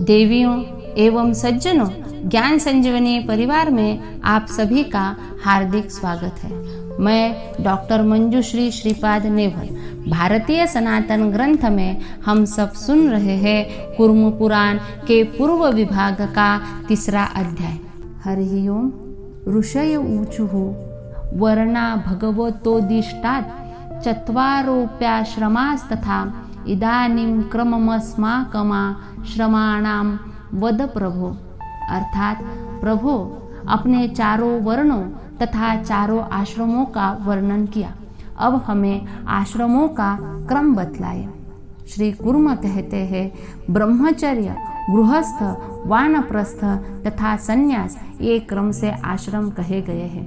देवियों एवं सज्जनों, ज्ञान संजीवनी परिवार में आप सभी का हार्दिक स्वागत है। मैं डॉक्टर मंजुश्री श्रीपाद नेवल। भारतीय सनातन ग्रंथ में हम सब सुन रहे हैं कूर्म पुराण के पूर्व विभाग का 3रा अध्याय। हरि ओम। ऋषय ऊचुः वर्णा भगवतोदिष्टात् चत्वारोऽप्याश्रमास्तथा इदानीं क्रममस्माकमाश्रमाणां वद प्रभो। अर्थात प्रभो, अपने चारों वर्णों तथा चारों आश्रमों का वर्णन किया। अब हमें आश्रमों का क्रम बतलाए। श्री कूर्म कहते हैं, ब्रह्मचर्य, गृहस्थ, वानप्रस्थ तथा संन्यास ये क्रम से आश्रम कहे गए हैं।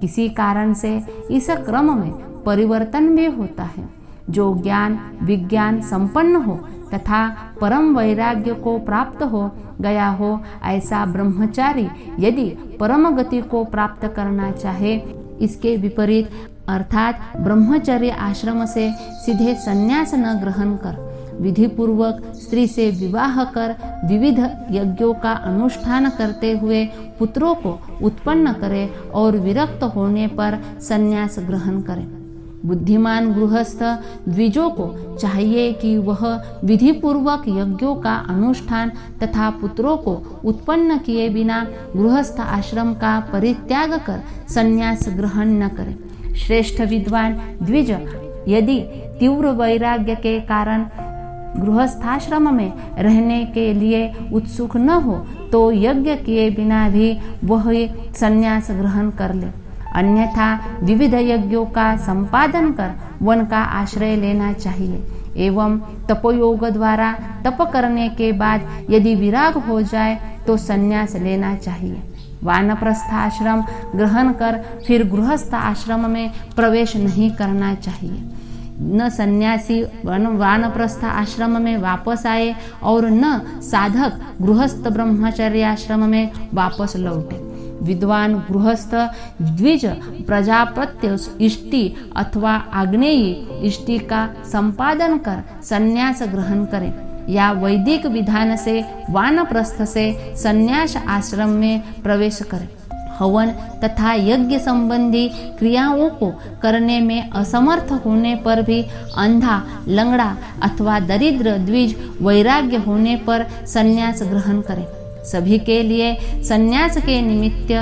किसी कारण से इस क्रम में परिवर्तन भी होता है। जो ज्ञान विज्ञान संपन्न हो तथा परम वैराग्य को प्राप्त हो गया हो, ऐसा ब्रह्मचारी यदि परम गति को प्राप्त करना चाहे, इसके विपरीत अर्थात ब्रह्मचर्य आश्रम से सीधे संन्यास न ग्रहण कर विधि पूर्वक स्त्री से विवाह कर विविध यज्ञों का अनुष्ठान करते हुए पुत्रों को उत्पन्न करे और विरक्त होने पर संन्यास ग्रहण करे। बुद्धिमान गृहस्थ द्विजों को चाहिए कि वह विधि पूर्वक यज्ञों का अनुष्ठान तथा पुत्रों को उत्पन्न किए बिना गृहस्थ आश्रम का परित्याग कर संन्यास ग्रहण न करे। श्रेष्ठ विद्वान द्विज यदि तीव्र वैराग्य के कारण गृहस्थाश्रम में रहने के लिए उत्सुक न हो तो यज्ञ किए बिना भी वह संन्यास ग्रहण कर ले। अन्यथा विविध यज्ञों का संपादन कर वन का आश्रय लेना चाहिए एवं तपोयोग द्वारा तप करने के बाद यदि विराग हो जाए तो संन्यास लेना चाहिए। वानप्रस्थ आश्रम ग्रहण कर फिर गृहस्थ आश्रम में प्रवेश नहीं करना चाहिए। न सन्यासी वानप्रस्थ आश्रम में वापस आए और न साधक गृहस्थ ब्रह्मचर्य आश्रम में वापस लौटे। विद्वान गृहस्थ द्विज प्रजापत्य इष्टि अथवा आग्नेयी इष्टि का संपादन कर संन्यास ग्रहण करें या वैदिक विधान से वानप्रस्थ से संन्यास आश्रम में प्रवेश करें। हवन तथा यज्ञ संबंधी क्रियाओं को करने में असमर्थ होने पर भी अंधा, लंगड़ा अथवा दरिद्र द्विज वैराग्य होने पर संन्यास ग्रहण करें। सभी के लिए संन्यास के निमित्त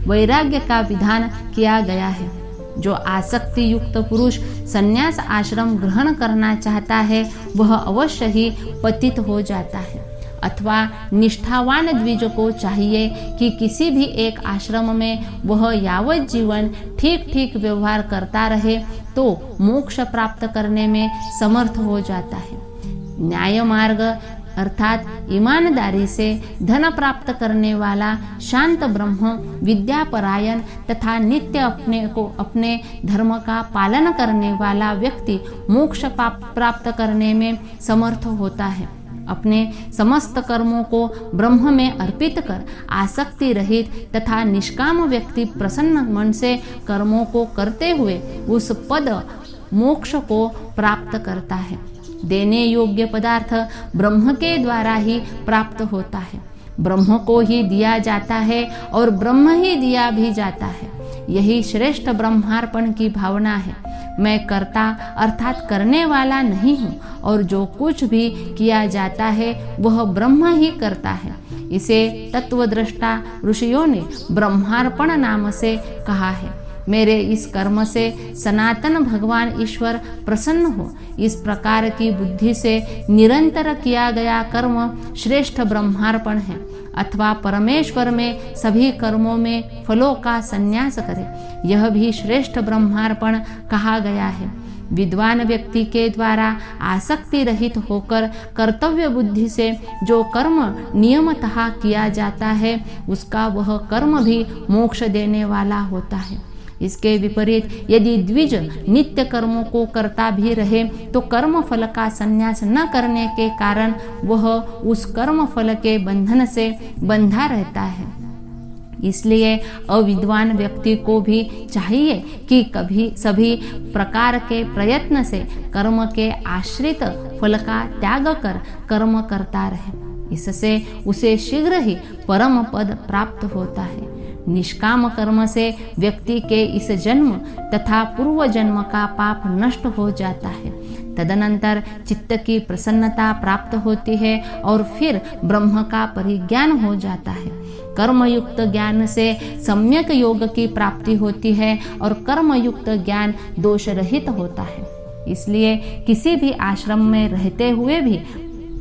वैराग्य का विधान किया गया है। जो आसक्ति युक्त पुरुष संन्यास आश्रम ग्रहण करना चाहता है वह अवश्य ही पतित हो जाता है। अथवा निष्ठावान द्विज को चाहिए कि किसी भी एक आश्रम में वह यावत जीवन ठीक ठीक व्यवहार करता रहे तो मोक्ष प्राप्त करने में समर्थ हो जाता है। न्याय मार्ग अर्थात ईमानदारी से धन प्राप्त करने वाला शांत ब्रह्म विद्यापरायण तथा नित्य अपने धर्म का पालन करने वाला व्यक्ति मोक्ष प्राप्त करने में समर्थ होता है। अपने समस्त कर्मों को ब्रह्म में अर्पित कर आसक्ति रहित तथा निष्काम व्यक्ति प्रसन्न मन से कर्मों को करते हुए उस पद मोक्ष को प्राप्त करता है। देने योग्य पदार्थ ब्रह्म के द्वारा ही प्राप्त होता है। ब्रह्म को ही दिया जाता है और ब्रह्म ही दिया भी जाता है। यही श्रेष्ठ ब्रह्मार्पण की भावना है। मैं कर्ता अर्थात करने वाला नहीं हूँ और जो कुछ भी किया जाता है वह ब्रह्म ही करता है। इसे तत्वदृष्टा ऋषियों ने ब्रह्मार्पण नाम से कहा है। मेरे इस कर्म से सनातन भगवान ईश्वर प्रसन्न हो, इस प्रकार की बुद्धि से निरंतर किया गया कर्म श्रेष्ठ ब्रह्मार्पण है। अथवा परमेश्वर में सभी कर्मों में फलों का संन्यास करे, यह भी श्रेष्ठ ब्रह्मार्पण कहा गया है। विद्वान व्यक्ति के द्वारा आसक्ति रहित होकर कर्तव्य बुद्धि से जो कर्म नियमतः किया जाता है उसका वह कर्म भी मोक्ष देने वाला होता है। इसके विपरीत यदि द्विज नित्य कर्मों को करता भी रहे तो कर्म फल का संन्यास न करने के कारण वह उस कर्म फल के बंधन से बंधा रहता है। इसलिए अविद्वान व्यक्ति को भी चाहिए कि कभी सभी प्रकार के प्रयत्न से कर्म के आश्रित फल का त्याग कर कर्म करता रहे। इससे उसे शीघ्र ही परम पद प्राप्त होता है। निष्काम कर्म से व्यक्ति के इस जन्म तथा पूर्व जन्म का पाप नष्ट हो जाता है। तदनंतर चित्त की प्रसन्नता प्राप्त होती है और फिर ब्रह्म का परिज्ञान हो जाता है। कर्मयुक्त ज्ञान से सम्यक योग की प्राप्ति होती है और कर्मयुक्त ज्ञान दोष रहित होता है। इसलिए किसी भी आश्रम में रहते हुए भी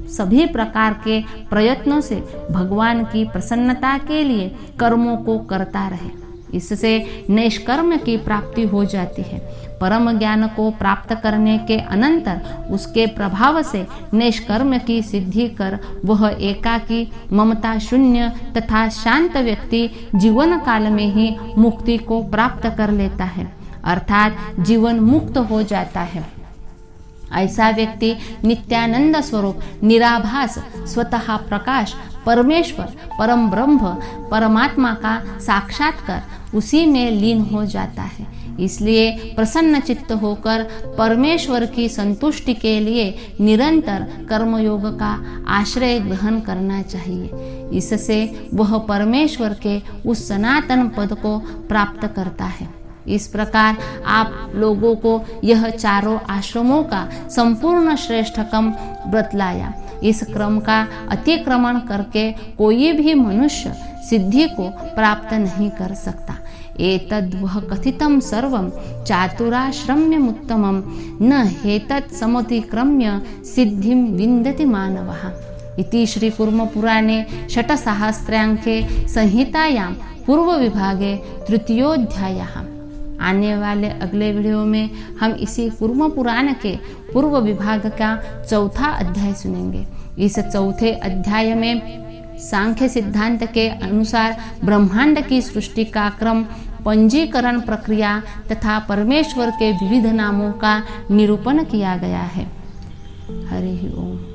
सभी प्रकार के प्रयत्नों से भगवान की प्रसन्नता के लिए कर्मों को करता रहे। इससे नैष्कर्म की प्राप्ति हो जाती है। परम ज्ञान को प्राप्त करने के अनंतर उसके प्रभाव से नैष्कर्म की सिद्धि कर वह एकाकी, ममता शून्य तथा शांत व्यक्ति जीवन काल में ही मुक्ति को प्राप्त कर लेता है, अर्थात जीवन मुक्त हो जाता है। ऐसा व्यक्ति नित्यानंद स्वरूप, निराभास, स्वतः प्रकाश, परमेश्वर, परम ब्रह्म, परमात्मा का साक्षात्कार उसी में लीन हो जाता है। इसलिए प्रसन्न चित्त होकर परमेश्वर की संतुष्टि के लिए निरंतर कर्मयोग का आश्रय ग्रहण करना चाहिए। इससे वह परमेश्वर के उस सनातन पद को प्राप्त करता है। इस प्रकार आप लोगों को यह चारों आश्रमों का संपूर्ण श्रेष्ठ क्रम बतलाया। इस क्रम का अतिक्रमण करके कोई भी मनुष्य सिद्धि को प्राप्त नहीं कर सकता। एतद्वह कथितं सर्वं चातुराश्रम्यमुत्तमं न हेतत् समतिक्रम्य सिद्धिं विन्दति मानवः। इति श्री कूर्मपुराणे षट्सहस्रांके संहितायां पूर्व विभागे तृतीयोऽध्यायः। आने वाले अगले वीडियो में हम इसी कूर्म पुराण के पूर्व विभाग का चौथा अध्याय सुनेंगे। इस चौथे अध्याय में सांख्य सिद्धांत के अनुसार ब्रह्मांड की सृष्टि का क्रम, पंजीकरण प्रक्रिया तथा परमेश्वर के विविध नामों का निरूपण किया गया है। हरि ओम।